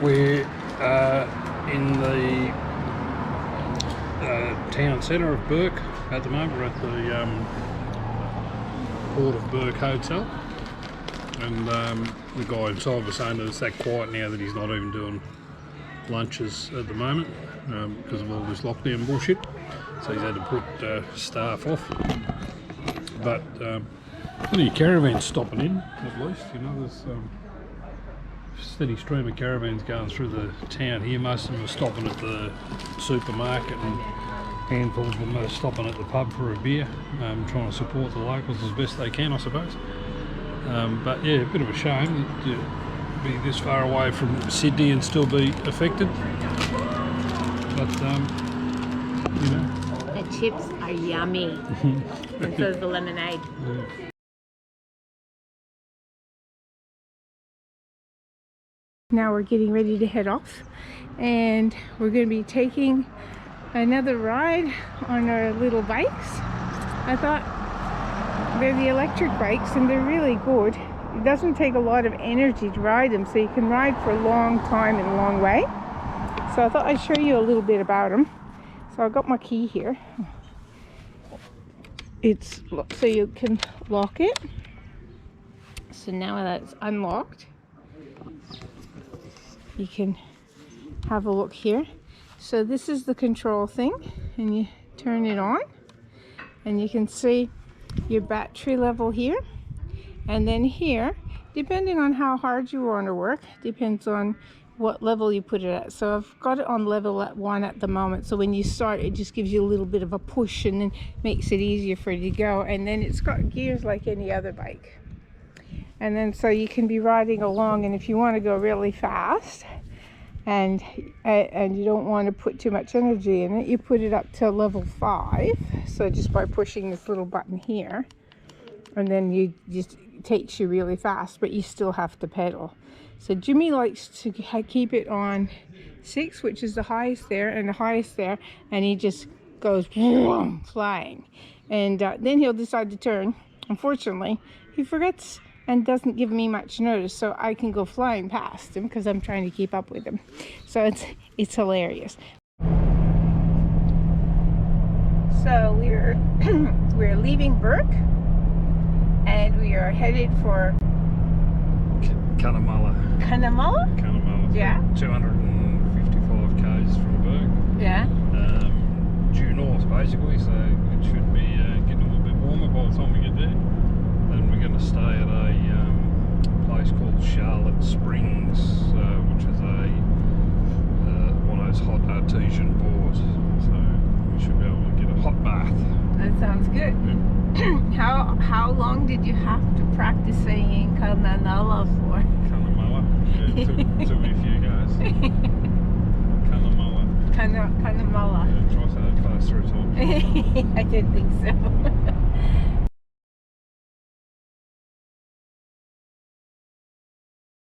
We're in the town centre of Bourke at the moment. We're at the Port of Bourke Hotel, and the guy inside was saying that it's that quiet now that he's not even doing lunches at the moment because of all this lockdown bullshit, so he's had to put staff off. But plenty of caravans stopping in, at least, you know. There's steady stream of caravans going through the town here. Most of them are stopping at the supermarket, and handfuls of them are stopping at the pub for a beer, trying to support the locals as best they can, I suppose. But yeah, a bit of a shame to be this far away from Sydney and still be affected. But you know, the chips are yummy, and so is the lemonade. Yeah. Now we're getting ready to head off, and we're going to be taking another ride on our little bikes. I thought they're the electric bikes and they're really good. It doesn't take a lot of energy to ride them, so you can ride for a long time and a long way. So I thought I'd show you a little bit about them. So I've got my key here. It's so you can lock it. So now that's unlocked, you can have a look here. So this is the control thing, and you turn it on and you can see your battery level here, and then here, depending on how hard you want to work, depends on what level you put it at. So I've got it on level at 1 at the moment, so when you start it just gives you a little bit of a push and then makes it easier for you to go. And then it's got gears like any other bike, and then so you can be riding along, and if you want to go really fast and you don't want to put too much energy in it, you put it up to level 5, so just by pushing this little button here, and then you just, it takes you really fast, but you still have to pedal. So Jimmy likes to keep it on 6, which is the highest there and the highest there, and he just goes flying, and then he'll decide to turn. Unfortunately, he forgets and doesn't give me much notice, so I can go flying past him because I'm trying to keep up with him. So it's hilarious. So we're we're leaving Bourke, and we are headed for Cunnamulla. Cunnamulla? Cunnamulla. Yeah. 255 k's from Bourke. Yeah. Due north, basically, so it should be getting a little bit warmer by the time we get there. Then we're going to stay at a place called Charlotte Springs, which is one of those hot artesian bores. So we should be able to get a hot bath. That sounds good. Yeah. How long did you have to practice saying Cunnamulla for? Cunnamulla. Yeah, took me a few guys. Cunnamulla. Cunnamulla. Yeah, try to say that fast 3 times. I didn't think so.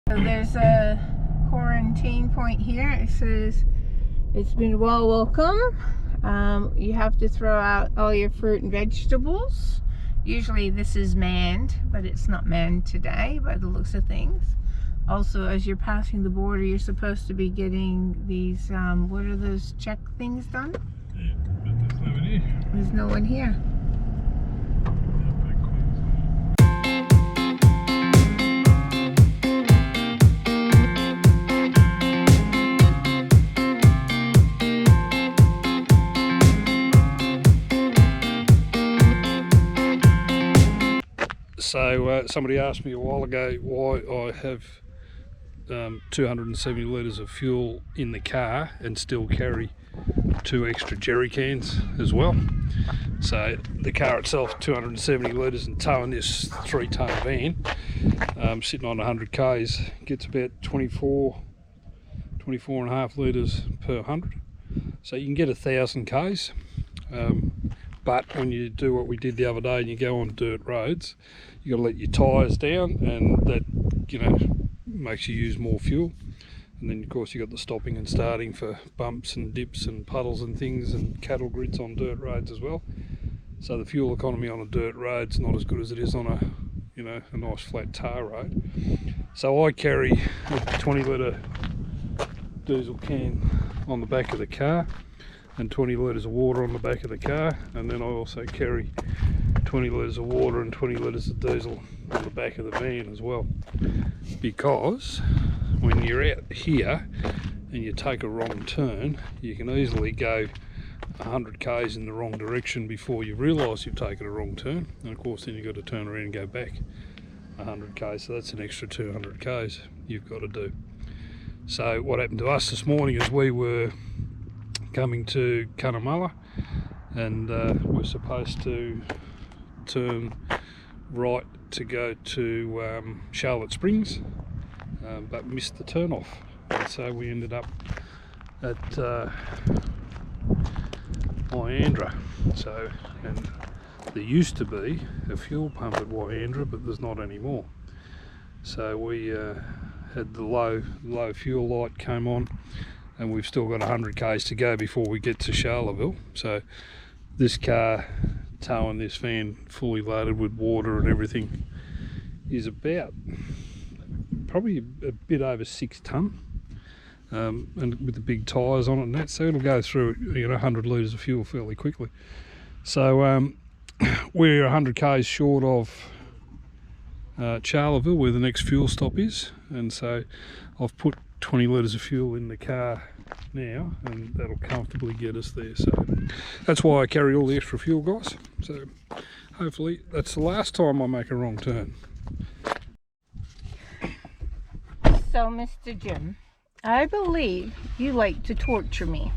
So there's a quarantine point here. It says it's been welcome. You have to throw out all your fruit and vegetables. Usually this is manned, but it's not manned today by the looks of things. Also, as you're passing the border, you're supposed to be getting these, what are those check things done? Yeah, but there's no one here. There's no one here. So somebody asked me a while ago why I have 270 litres of fuel in the car and still carry 2 extra jerry cans as well. So the car itself 270 litres, and towing this 3-tonne van sitting on 100 k's gets about 24 and a half litres per 100. So you can get 1,000 k's. But when you do what we did the other day and you go on dirt roads, you got to let your tyres down, and that, you know, makes you use more fuel. And then of course you got the stopping and starting for bumps and dips and puddles and things, and cattle grids on dirt roads as well. So the fuel economy on a dirt road's not as good as it is on a, you know, a nice flat tar road. So I carry a 20 litre diesel can on the back of the car and 20 litres of water on the back of the car, and then I also carry 20 litres of water and 20 litres of diesel on the back of the van as well, because when you're out here and you take a wrong turn, you can easily go 100 k's in the wrong direction before you realise you've taken a wrong turn, and of course then you've got to turn around and go back 100 k's, so that's an extra 200 k's you've got to do. So what happened to us this morning is we were coming to Cunnamulla, and we're supposed to turn right to go to Charlotte Springs, but missed the turn off, and so we ended up at Wyandra. So, and there used to be a fuel pump at Wyandra, but there's not anymore. So we had the low fuel light came on, and we've still got 100 k's to go before we get to Charleville. So this car towing this van fully loaded with water and everything is about probably a bit over 6 tonne, and with the big tyres on it and that, so it'll go through 100 litres of fuel fairly quickly. So we're 100 k's short of Charleville, where the next fuel stop is, and so I've put 20 litres of fuel in the car now, and that'll comfortably get us there. So that's why I carry all the extra fuel, guys. So hopefully that's the last time I make a wrong turn. So, Mr. Jim, I believe you like to torture me.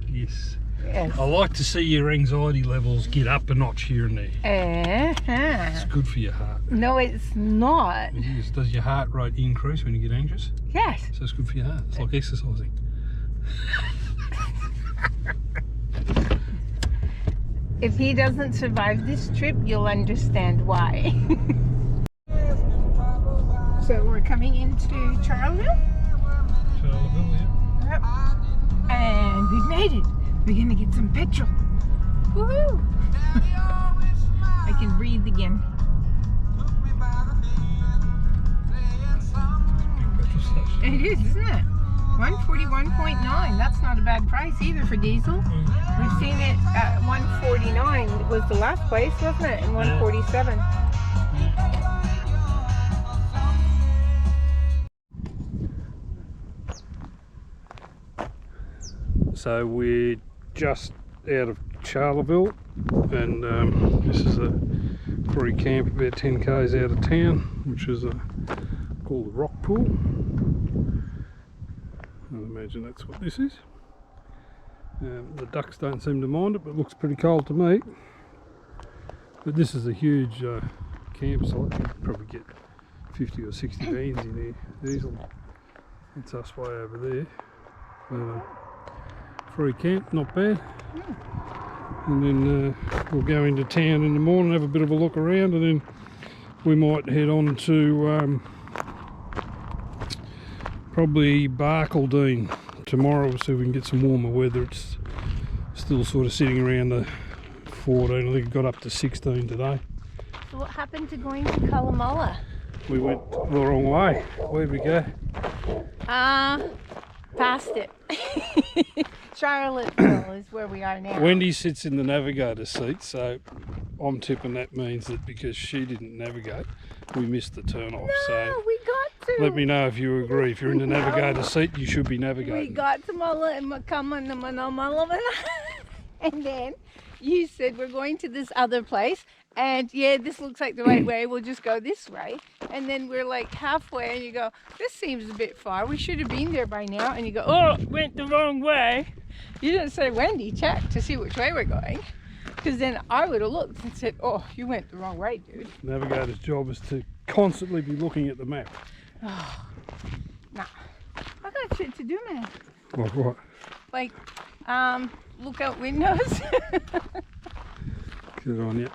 Yes. Yes. I like to see your anxiety levels get up a notch here and there. It's good for your heart. No, it's not. It is. Does your heart rate increase when you get anxious? Yes. So it's good for your heart. It's like exercising. If he doesn't survive this trip, you'll understand why. So we're coming into Charleville. Charleville, yeah. Yep. And we've made it. We're gonna get some petrol. Woohoo! I can breathe again. Big petrol station. It is, isn't it? 141.9. That's not a bad price either for diesel. We've seen it at 149. It was the last place, wasn't it? And 147. So we're just out of Charleville, and this is a free camp about 10 k's out of town, which is called the Rock Pool. I imagine that's what this is. The ducks don't seem to mind it, but it looks pretty cold to me. But this is a huge campsite. You could probably get 50 or 60 vans in here easily. It's us way over there. But, free camp, not bad. And then we'll go into town in the morning, have a bit of a look around, and then we might head on to probably Bourke tomorrow, so we can get some warmer weather. It's still sort of sitting around the 14. I think it got up to 16 today. So what happened to going to Cunnamulla? We went the wrong way. Where'd we go? Past it. Charlottesville is where we are now. Wendy sits in the navigator's seat, so I'm tipping that means that because she didn't navigate, we missed the turn off. No, so we got to. let me know if you agree. If you're in the navigator's seat, you should be navigating. We got to Mulla and Mulla, and then you said we're going to this other place, and yeah, this looks like the right way, we'll just go this way. And then we're like halfway, and you go, this seems a bit far, we should have been there by now. And you go, oh, went the wrong way. You didn't say, Wendy, check to see which way we're going, because then I would have looked and said, oh, you went the wrong way, dude. Navigator's job is to constantly be looking at the map. Oh, nah, I got shit to do, man. Like what? Like, look out windows. Good on you.